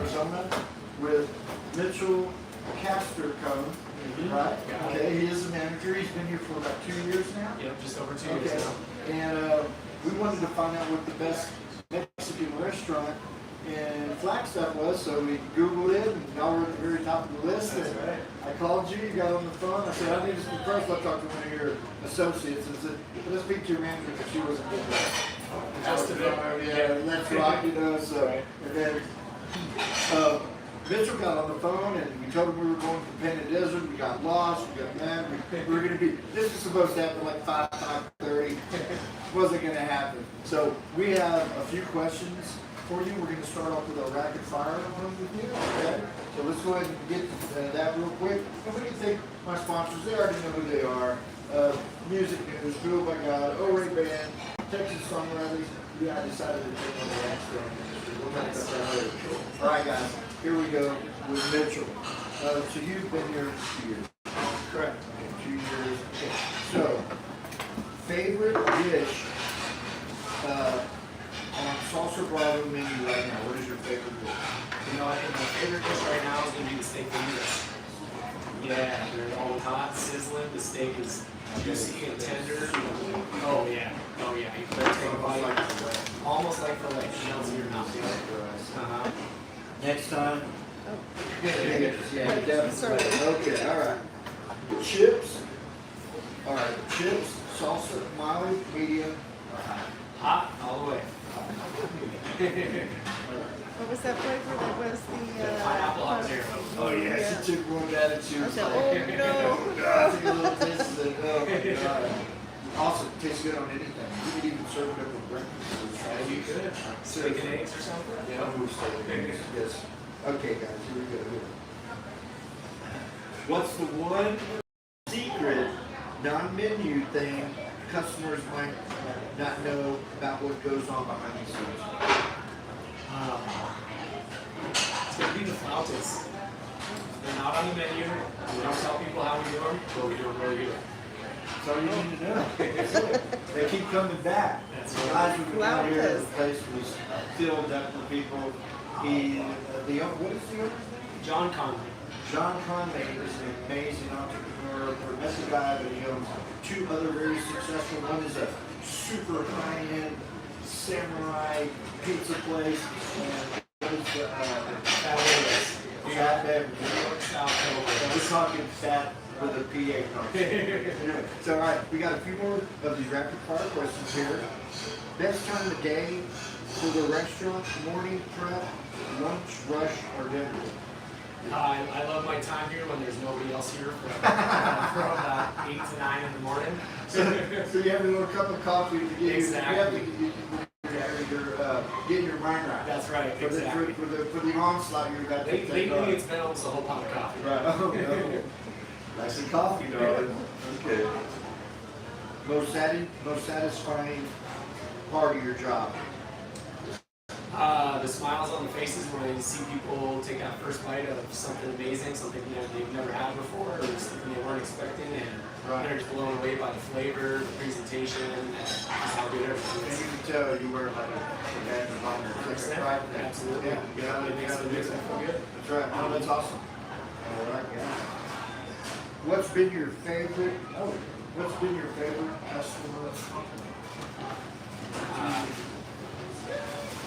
Arizona, with Mitchell Castricone, right? Okay, he is the manager. He's been here for about 2 years now. Yep, just over 2 years now. And we wanted to find out what the best Mexican restaurant in Flagstaff was, so we Googled it, and y'all were at the very top of the list. That's and right. I called you, you got on the phone. I said, I need to speak first. I talked to one of your associates and said, let's speak to your manager because she wasn't good enough. Just a bit. Yeah, let's rock, you know. So, and then Mitchell got on the phone and we told him we were going to Pena Desert. We got lost, we got mad. We were going to be, this was supposed to happen like 5:30. Wasn't going to happen. So we have a few questions for you. We're going to start off with a rapid fire one with you. Okay? So let's go ahead and get that real quick. And we can thank my sponsors. They already know who they are. Music News, Fueled by God, O-Ray Band, Texas Songwriters. Yeah, I decided to take on the restaurant industry. We'll talk about that later. All right, guys. Here we go with Mitchell. So you've been here 2 years. Correct. 2 years. Okay. So, favorite dish on Salsa Bravo menu right now? What is your favorite dish? You know, I think my favorite dish right now is going to be the steak fajitas. Yeah, they're all hot, sizzling. The steak is juicy and tender. Oh yeah, oh yeah. You better take a bite. Almost like filet. Melts in your mouth. Next time. Yeah, definitely. Okay, all right. Chips. All right, chips, salsa, mild, medium, Hot all the way. What was that flavor? That was the Pineapple habanero. Oh yeah, she took one at it. She I was said, like, oh no. I took a little taste of it. Oh my god. Awesome. Tastes good on anything. You could even serve it up with breakfast. Yeah, you could. Steak and eggs or something? Yeah, we'll steak and eggs. Yes. Okay, guys, here we go. What's the one secret non-menu thing customers might not know about what goes on behind the scenes? It's going to be the flautas. They're not on the menu. We don't tell people how we do them, but we do them really good. That's all you need to know. They keep coming back. That's The right. guys who were out here, the place was filled up with people. What is the owner's name? John Conley. John Conley is an amazing entrepreneur. That's a guy that he owns 2 other very successful. One is a super high-end samurai pizza place, and what is the Fat Beverage. We're talking fat with a PA. Anyway, so all right, we got a few more of these rapid fire questions here. Best time of day for the restaurant: morning prep, lunch, rush, or dinner? I love my time here when there's nobody else here from about 8 to 9 in the morning. So you have a little cup of coffee to get Exactly. get your mind right. That's right, For exactly. the onslaught you're about to take on. Lately it's been almost a whole pot of coffee. Right. Oh, no. Nice and coffee, darling. Okay. Most satisfying part of your job? The smiles on the faces when I see people take that first bite of something amazing, something they've never had before, or something they weren't expecting, and they're just blown away by the flavor, the presentation, and just how good everything And is. you can tell you wear like a badge of honor. It's like a pride thing. Absolutely. Yeah, It makes me feel good. That's right. No, that's awesome. All right, yeah. What's been your favorite customer compliment?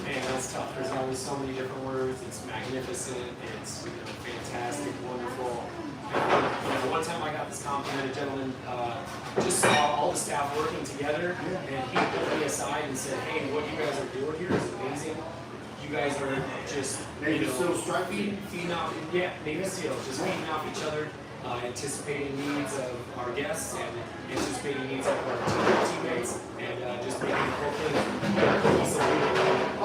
Man, that's tough. There's always so many different words. It's magnificent. It's fantastic, wonderful. And, one time I got this compliment. A gentleman just saw all the staff working together, and he pulled me aside and said, "Hey, what you guys are doing here is amazing. You guys are just Navy SEAL strike team? feeding off, Navy SEAL, just feeding off each other, anticipating needs of our guests and anticipating needs of our teammates, and just making the whole thing cohesive."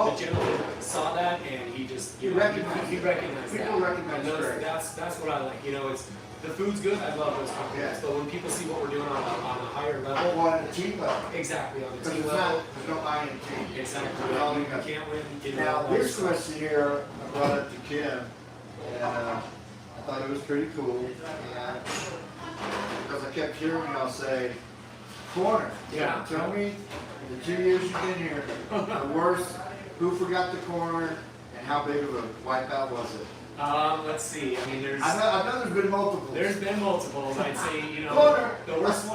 The gentleman saw that, and he just he recognized People that. recognize And great. that's what I like. It's the food's good. I love those compliments. Yeah. But when people see what we're doing on a higher level, Well, on the team level. exactly on the Because team it's level, not, there's no I in team. exactly. Well, You can't win. Now, this question here, I brought up to Kim, and I thought it was pretty cool. And because I kept hearing y'all say, corner. Yeah. Tell me, the 2 years you've been here, the worst, who forgot the corner, And how big of a wipeout was it? Let's see. I mean, I know there's been multiple. There's been multiples. I'd say, you know, Corner. the worst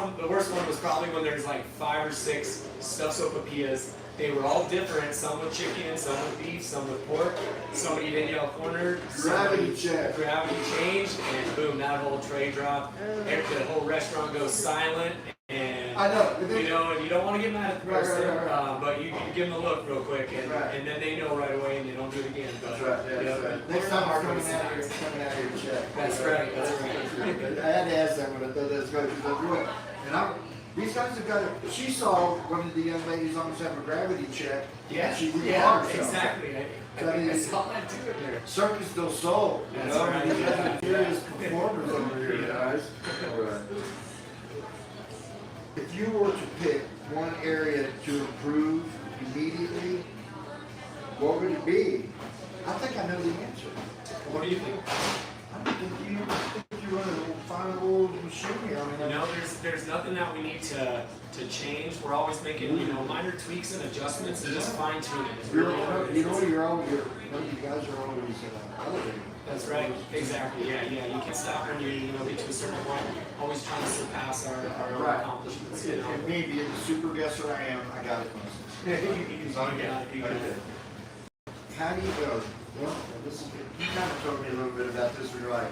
one was probably when there's like 5 or 6 stuffed sopapillas. They were all different. Some with chicken, some with beef, some with pork. Somebody didn't yell corner. Gravity check. Gravity changed, and boom, that whole tray dropped. The whole restaurant goes silent. And I know. you know, and you don't want to get mad at the Right, person, right. but you give them a look real quick, and, Right. and then they know right away, and they don't do it again. But, That's right. Yeah, yeah, that's right. but Next time hard I'm to coming out here, say. it's coming out here to check. That's right. That's right. I had to ask that when I thought that's good. Because I do it. And these guys have got it. She saw one of the young ladies almost have a gravity check. Yeah, She yeah, recalled herself. exactly. I think I saw that too in there. Circus del Sol. You That's know, right. you got the serious performers over here, guys. All right. If you were to pick one area to improve immediately, what would it be? I think I know the answer. What do you think? I think you run a fine old machine here. I mean, You know, there's nothing that we need to change. We're always making, you know, minor tweaks and adjustments and just fine tuning. It's really what it is. you guys are always elevating. That's right. Exactly. Yeah. You can't stop when you get to a certain point. Always trying to surpass our own Right. accomplishments. You know. And me being the super guesser I am, I got it. You got it. How do you go? Well, you kind of told me a little bit about this. Where you're like,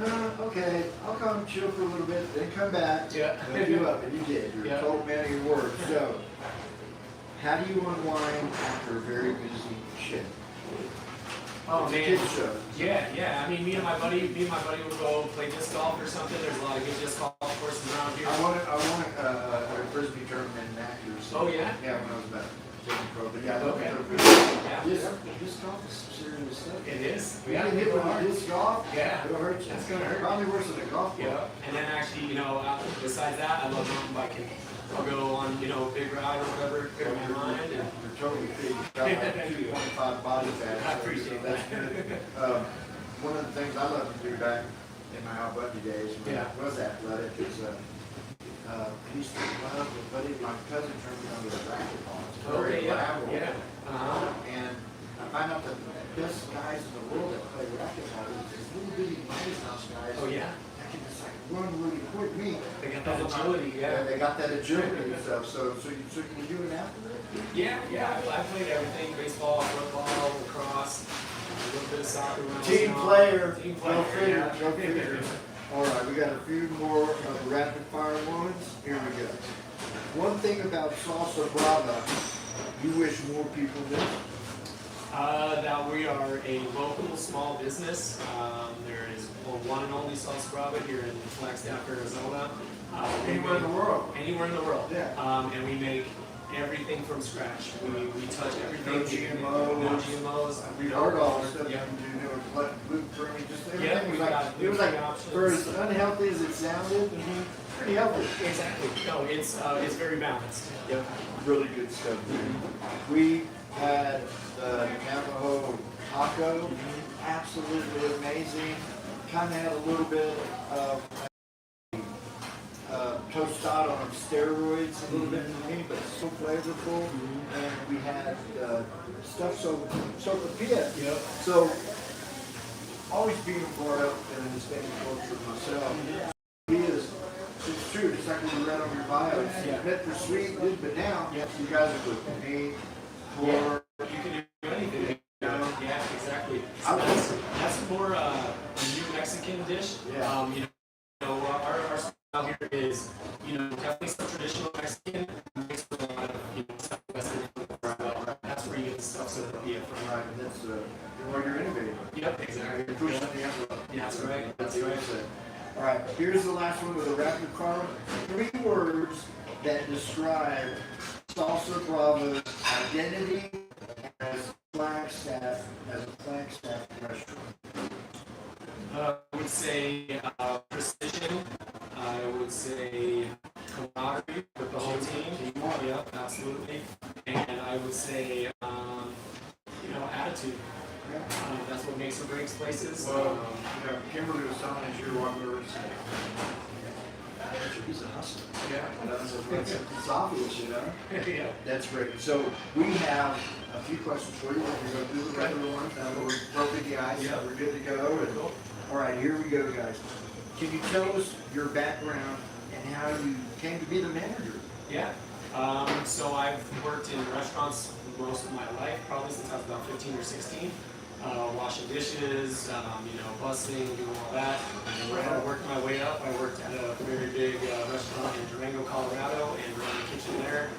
no, okay, I'll come chill for a little bit, then come back. Yeah. Hook you up, and you did. You're Yeah. a total man of your word. So, how do you unwind after a very busy shift? Oh It's a man. kid's show. Yeah. I mean, me and my buddy would go play disc golf or something. There's a lot of good disc golf courses around here. I won a frisbee tournament in Actors. Oh yeah. Yeah, when I was about 10 pro. But yeah, Okay. yeah. Disc golf is some serious stuff. It is. We got hit with a disc golf. Yeah. It'll hurt you. That's gonna hurt. Probably worse than a golf ball. Yeah, and then actually, besides that, I love mountain biking. I'll go on, a big ride or whatever, clear my mind. And You're totally fit. You've got like 2.5 body fat. I appreciate that. One of the things I love to do back in my Al Bundy days when I was athletic is I used to love a buddy, my cousin turned me on to the racquetball. It's very elaborate. Yeah. Uh-huh. And I find out that the best guys in the world that play racquetball is these little bitty Mighty House guys. Oh yeah. That can just like run really quick. They got that agility, yeah. They got that agility and stuff. So you do an athlete? Yeah. I played everything: baseball, football, lacrosse, a little bit of soccer. When I was Team young. player. Team Go player. figure. Yeah. Go figure. All right, we got a few more of the rapid fire ones. Here we go. One thing about Salsa Brava, you wish more people knew. That we are a local small business. There is one and only Salsa Brava here in Flagstaff, Arizona. Anywhere in the world. Anywhere in the world. Yeah. And we make everything from scratch. We touch everything. No GMOs. No GMOs. We heard all the stuff you Yep. can do. Gluten-free, just Yeah, everything was we got like, it was like, gluten-free options. for as unhealthy as it sounded, pretty healthy. Exactly. No, it's very balanced. Yep. Really good stuff. We had the Navajo taco, absolutely amazing. Kind of had a little bit of tostado on steroids, a little bit for me, but so flavorful. And we had stuff sopapilla. Yep. So, always being brought up in a Hispanic culture myself. It's true, just like when you read on your bio, it's meant for sweet, good, but now you guys are with meat, pork. You can do anything. Yeah, exactly. I So was- that's more a new Mexican dish. Yeah. Our style here is, definitely some traditional Mexican mixed with a lot of, Southwestern food. That's where you get the stuff so that from. Right, that's where you're innovating. Yep, exactly. You're pushing the envelope. Yeah, that's right. That's what right. you said. All right, here's the last one with a rapid fire. 3 words that describe Salsa Bravo's identity as Flagstaff restaurant. I would say precision. I would say camaraderie with the whole team. Yep, absolutely. And I would say, attitude. That's what makes or breaks places. Well, Kimberly was telling us you were one word. he's a hustler. Yeah. It's obvious, you know? Yeah. That's great. So we have a few questions for you. We're going to do the regular ones. Now that we're broken the ice, Yeah. we're good to go. And, Cool. all right, here we go, guys. Can you tell us your background and how you came to be the manager? Yeah. So I've worked in restaurants most of my life, probably since I was about 15 or 16. Washing dishes, busing, doing all that. And I worked my way up. I worked at a very big restaurant in Durango, Colorado, and ran the kitchen there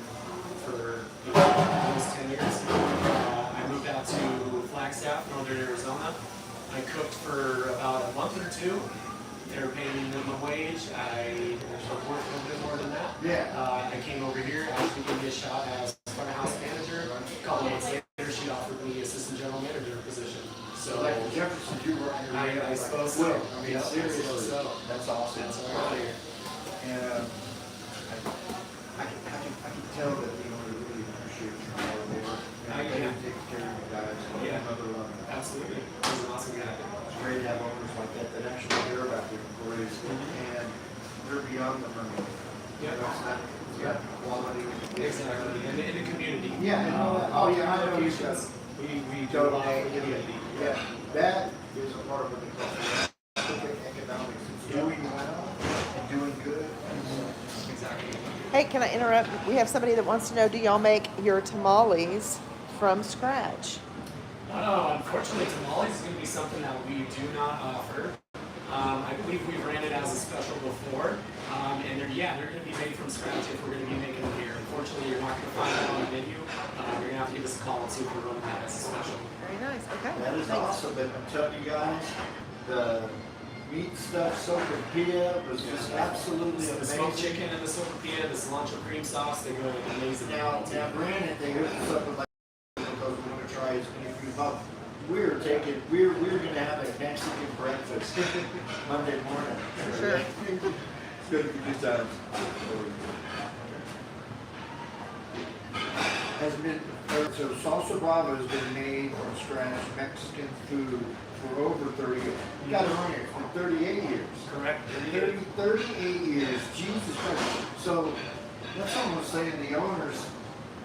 for almost 10 years. I moved out to Flagstaff, northern Arizona. I cooked for about a month or two. They were paying me minimum wage. I worked a little bit more than that. Yeah. I came over here. I was giving me a shot as front of house manager. A couple months later, she offered me assistant general manager position. So Like the Jeffersons, you were on your I suppose so. I mean, Yeah, I seriously, suppose so. that's awesome. That's why I'm here. And I can tell that the owner really appreciates your hard work. And Yeah. taking care of you guys. Yeah. Mother love. Absolutely. He's an awesome guy. It's great to have owners like that that actually care about their employees and they're beyond the money. Yeah. It's got quality. Exactly. And in the community. Yeah, I know that. Oh, yeah, I know you guys. We do a lot for the community. Yeah, that is a part of what they call economics. It's doing well and doing good. Exactly. Hey, can I interrupt? We have somebody that wants to know, do y'all make your tamales from scratch? Unfortunately, tamales is going to be something that we do not offer. I believe we ran it as a special before, and they're going to be made from scratch if we're going to be making them here. Unfortunately, you're not going to find that on the menu. You're going to have to give us a call and see if we're running that as a special. Very nice, okay. That is Thanks. awesome, but I'm telling you guys, the meat stuff, sopapilla was just absolutely The smoked amazing. chicken and the sopapilla, the cilantro cream sauce, they go amazing. Now granted, they hooked us up with like, because we want to try as many food possible. We're gonna have a Mexican breakfast Monday morning. For sure. It's gonna be good times. So Salsa Bravo has been made from scratch Mexican food for over 30 years. You gotta run it for 38 years. Correct. 38 years, Jesus Christ. So that's almost saying the owner's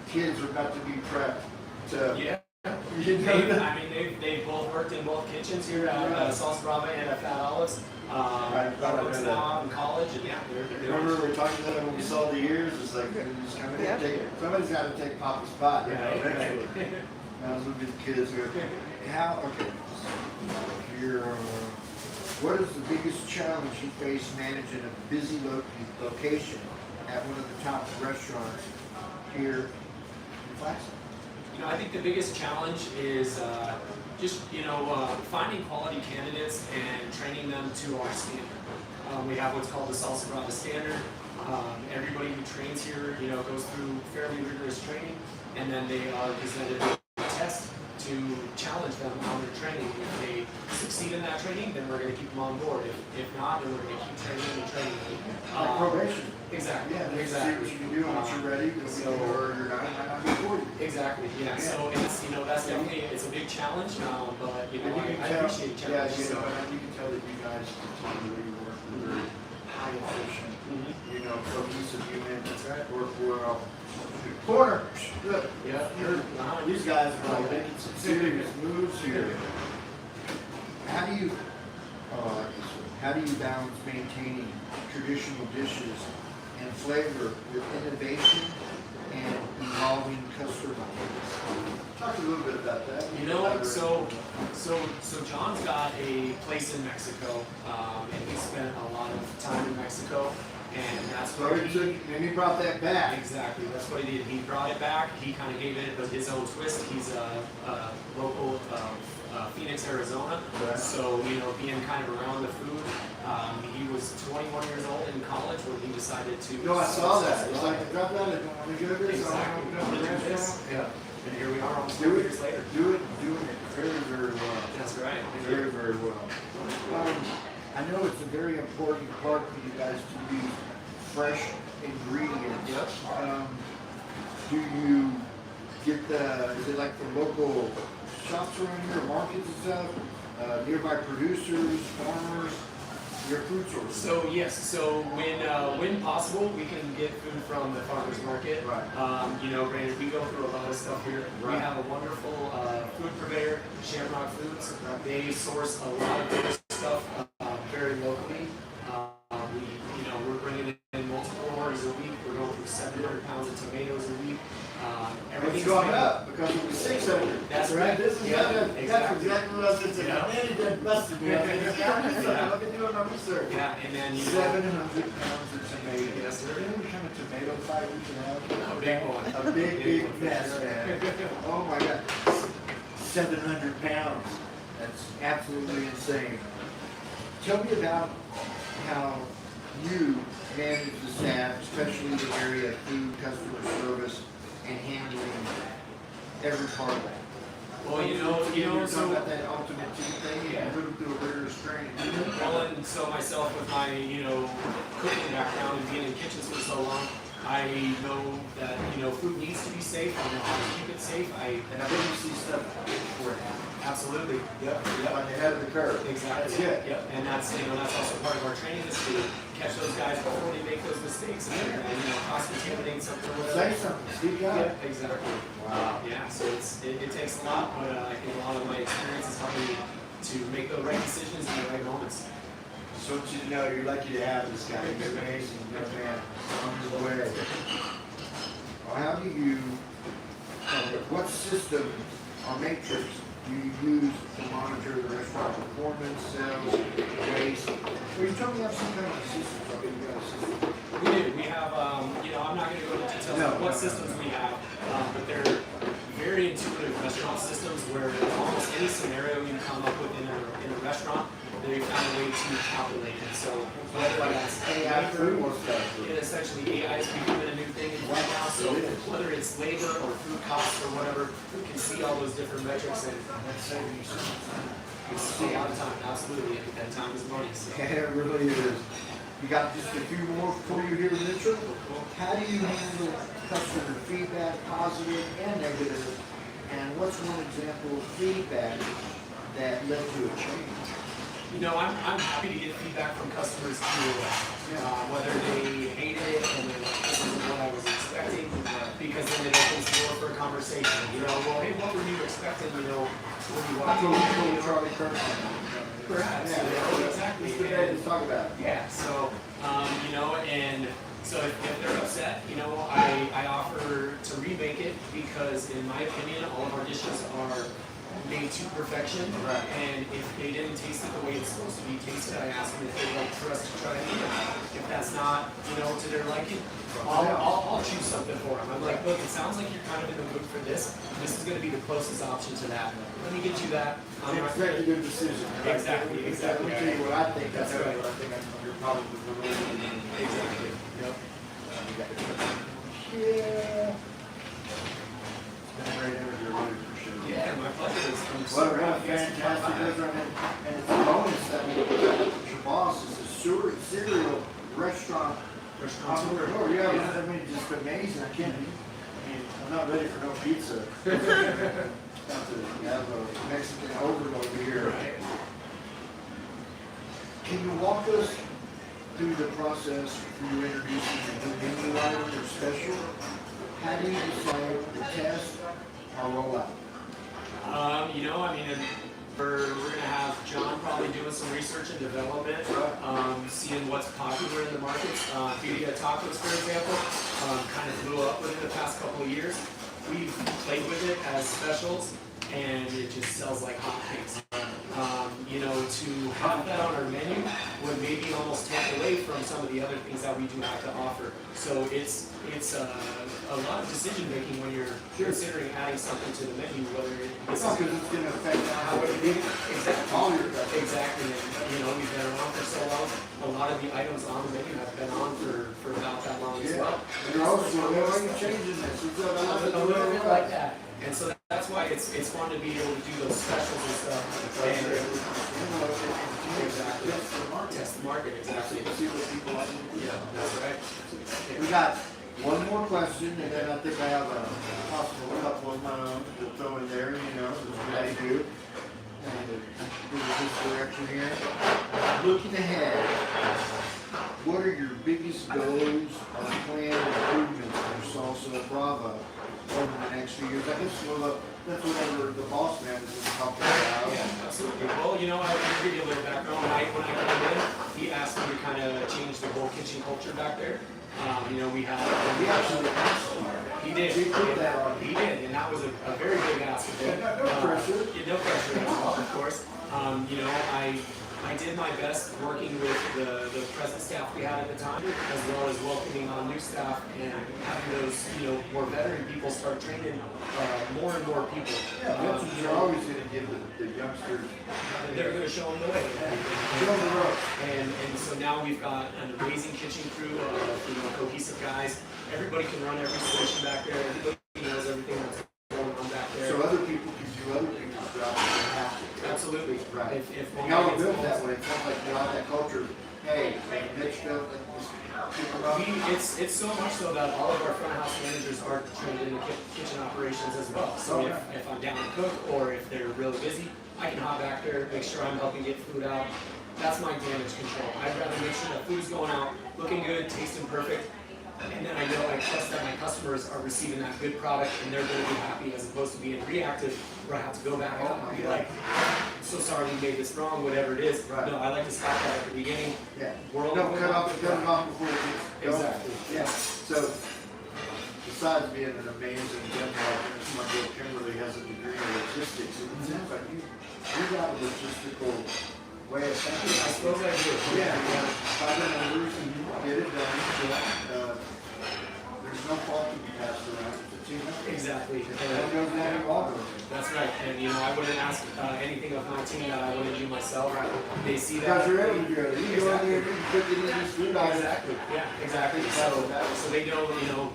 kids are about to be prepped to. Yeah. You know, They both worked in both kitchens here at Salsa Brava and at Fat Olives. Both now out in college, and yeah, they're remember we were talking about it when we saw the years, it's like, just coming in and take it. Somebody's gotta take Papa's spot, you know, eventually. Now, look at the kids here. Okay. Here, what is the biggest challenge you face managing a busy location at one of the top restaurants here in Flagstaff? I think the biggest challenge is just finding quality candidates and training them to our standard. We have what's called the Salsa Brava standard. Everybody who trains here, goes through fairly rigorous training, and then they are presented with a test to challenge them on their training. If they succeed in that training, then we're going to keep them on board. If not, then we're going to keep training and training them. Like probation. Exactly. Yeah, exactly. See what you can do once you're ready, or you're not, it might not be for you. Exactly. Yeah. So it's that's definitely it's a big challenge, but And you I can tell, appreciate yeah, challenges. and you can tell that you guys continue to work very high efficient, cohesive unit. That's right. We're corner. Look, Yeah. these guys are like making some serious moves here. How do you balance maintaining traditional dishes and flavor with innovation and evolving customer needs? Talk a little bit about that. So John's got a place in Mexico, and he spent a lot of time in Mexico, and that's where And he brought that back. exactly, that's what he did. He brought it back. He kind of gave it his own twist. He's a local Phoenix, Arizona. Right. So being kind of around the food, he was 21 years old in college when he decided to. No, I saw that. It's like, drop that, I don't want to go to this. Exactly. I don't want to go to this. Yeah. And here we are almost Do 4 it, years later. doing it very, very well. That's right. Very, very well. I know it's a very important part for you guys to use fresh ingredients. Yep. Do you get is it like the local shops around here, markets and stuff? Nearby producers, farmers? your food source? So yes, so when possible, we can get food from the farmers market. Right. You know, granted, we go through a lot of stuff here. We Right. have a wonderful food purveyor, Shamrock Foods. Right. They source a lot of their stuff very locally. We're bringing in multiple orders a week. We're going through 700 pounds of tomatoes a week. It's gone up because it was 600. That's right. This is Yeah, that's exactly. exactly what I was going to say. Yeah. Man, you done busted me. I mean, Yeah. I've been doing my research. Yeah, and then 700 pounds of tomatoes. Yes, sir. You know what kind of tomato fight we can have? A big one. A big one, mess, for sure. man. Oh my God. 700 pounds. That's absolutely insane. Tell me about how you manage the staff, especially the area of food, customer service, and handling every part of that. Well, you're so talking about that ultimate team thing, you Yeah. put them through a rigorous training. well, and so myself with my cooking background and being in kitchens for so long, I know that food needs to be safe. I know how to keep it safe. And I think you see stuff before it happens. Absolutely. Yep. On the head of the curve. Exactly. That's good. Yep. And that's also part of our training is to catch those guys before they make those mistakes and cross contaminate something or whatever. Say something, speak up. Yeah, exactly. Wow. Yeah, so it takes a lot, but I think a lot of my experience is helping me to make the right decisions in the right moments. Just want you to know you're lucky to have this guy. He's amazing, young man, on his way. Well, how do you, what system or matrix do you use to monitor the restaurant performance, sales, waste? Well, you told me you have some kind of system. Okay, you got a system. We do. We have, I'm not going to go into details of what systems we have, but they're very intuitive restaurant systems where almost any scenario you come up with in a restaurant, they found a way to calculate it. So whether that's AI food or stuff. it essentially AI is becoming a new thing right now. So whether it's labor or food costs or whatever, we can see all those different metrics and That's saving you so much time. we see all the time. Absolutely, and time is money. So. Yeah, it really is. You got just a few more for you here, Mitchell. How do you handle customer feedback, positive and negative? And what's one example of feedback that led to a change? I'm happy to get feedback from customers either way. Whether they hate it and they're like, this isn't what I was expecting, because then it opens the door for a conversation. Well, hey, what were you expecting? When you walked in, Charlie Kirk. perhaps. Yeah, Exactly. It's the day to talk about it. Yeah, so, and so if they're upset, I offer to remake it because in my opinion, all of our dishes are made to perfection. Right. And if they didn't taste it the way it's supposed to be tasted, I ask them if they'd like for us to try it again. If that's not, to their liking, I'll choose something for them. I'm like, look, it sounds like you're kind of in the mood for this. This is going to be the closest option to that. Let me get you that. It's an executive decision. Right? Exactly. Let me tell you what I think. That's right. What I think you're probably related. Exactly. Yep. Yeah. It's been a great interview, really, for sure. Yeah, my pleasure. What a really fantastic restaurant, and it's a bonus that your boss is a serial restaurant entrepreneur. Yeah, I mean, just amazing. I'm not ready for no pizza. Have to have a Mexican overload here. Right. Can you walk us through the process through introducing a new menu item or special? How do you decide to test or roll out? We're going to have John probably doing some research and development, seeing what's popular in the markets. Birria tacos, for example, kind of blew up within the past couple of years. We've played with it as specials, and it just sells like hotcakes. To have that on our menu would maybe almost take away from some of the other things that we do have to offer. So it's a lot of decision making when you're considering adding something to the menu, whether it's Because it's going to affect how it is. exactly All your customers. exactly. And we've been around for so long. A lot of the items on the menu have been on for about that long as well. And you're also, why are you changing this? It's A little bit like that. And so that's why it's fun to be able to do those specials and stuff. Exactly. Test the market, exactly. See what people like. Yeah, that's right. We got one more question, and then I think I have a possible couple of my own to throw in there, as I do. And do this direction here. looking ahead, what are your biggest goals or planned improvements for Salsa Brava over the next few years? I guess that's whatever the boss man is talking about. Yeah, absolutely. Well, you know, I'll give you a little background. When I came in, he asked me to kind of change the whole kitchen culture back there. You know, we had. He actually asked you. He did. He put that on. He did, and that was a very big ask of him. No pressure. Yeah, no pressure at all, of course. You know, I did my best working with the present staff we had at the time, as well as welcoming on new staff and having those, you know, more veteran people start training more and more people. Yeah, veterans are always going to give the youngsters. They're going to show them the way. Show them the ropes. And so now we've got an amazing kitchen crew of, you know, cohesive guys. Everybody can run every station back there. Everybody knows everything that's going on back there. So other people can do other people's jobs if they have to. Absolutely. Right. If And y'all are built that way. It's not like you have that culture. Hey, Mitch built it. It's so much so that all of our front of house managers are trained in the kitchen operations as well. So Okay. if I'm down to cook or if they're really busy, I can hop back there, make sure I'm helping get food out. That's my damage control. I'd rather make sure that food's going out, looking good, tasting perfect, and then I know I trust that my customers are receiving that good product and they're going to be happy, as opposed to being reactive where I have to go back out and be like, I'm so sorry we made this wrong, whatever it is. Right. No, I like to stop that at the beginning. Yeah. We're all No, going cut out. it off before it gets going. Exactly. Yeah. So, besides being an amazing demo, my girl Kimberly has a degree in logistics. It sounds like you got a logistical way of thinking. I suppose I do. Yeah, by the numbers, and get it done. There's no fault to be passed around. It's a team effort. Exactly. And that goes down in all of That's right. And you know, I wouldn't ask anything of my team that I wouldn't do myself. They see that. Because you're able to do it. You go out there and you put it in these food items. Exactly. Yeah. Exactly. So they know. You know,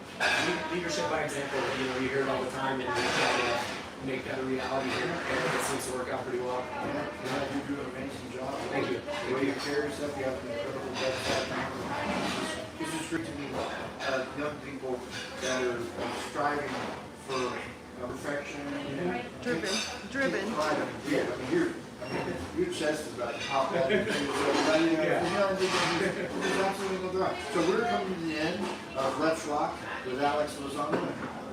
leadership by example. You know, you hear it all the time, and we try to make that a reality here. And it seems to work out pretty well. Yeah, you do an amazing job. Thank you. The way you carry yourself, you have an incredible website. This is great to meet young people that are striving for perfection. Driven. Yeah, I mean, your chest is about to pop out. There's absolutely no doubt. So we're coming to the end of Let's Rock with Alex Lozano.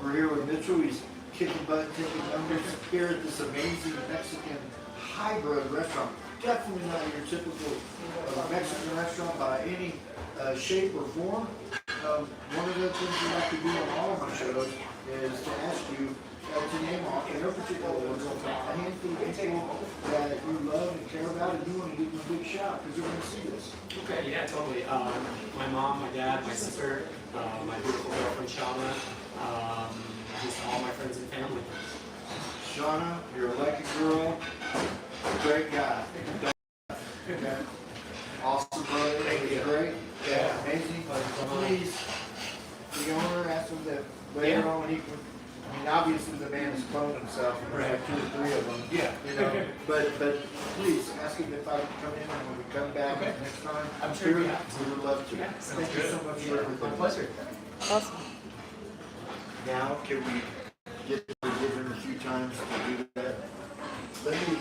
We're here with Mitchell. He's kicking butt, taking numbers here at this amazing Mexican hybrid restaurant. Definitely not your typical Mexican restaurant by any shape or form. One of the things we like to do on all of my shows is to ask you to name off, in no particular order, a handful of people that you love and care about, and you want to give them a big shout because they're going to see this. Okay. Yeah. Totally. My mom, my dad, my sister, my beautiful girlfriend Shauna, just all my friends and family. Shauna, you're a lucky girl, great guy. Okay. Awesome, brother. Thank you. Great. Yeah. Amazing. Please, the owner asked him that later on when he could. I mean, obviously the man has cloned himself, and there's like 2 or 3 of them. Yeah. You know, but please ask him if I can come in, and when we come back Okay. next time, I'm sure we have we would love to. Yeah, sounds Thank you good. so much Yeah, for everything. my pleasure. Awesome. Now, can we get him a few times to do that? Let me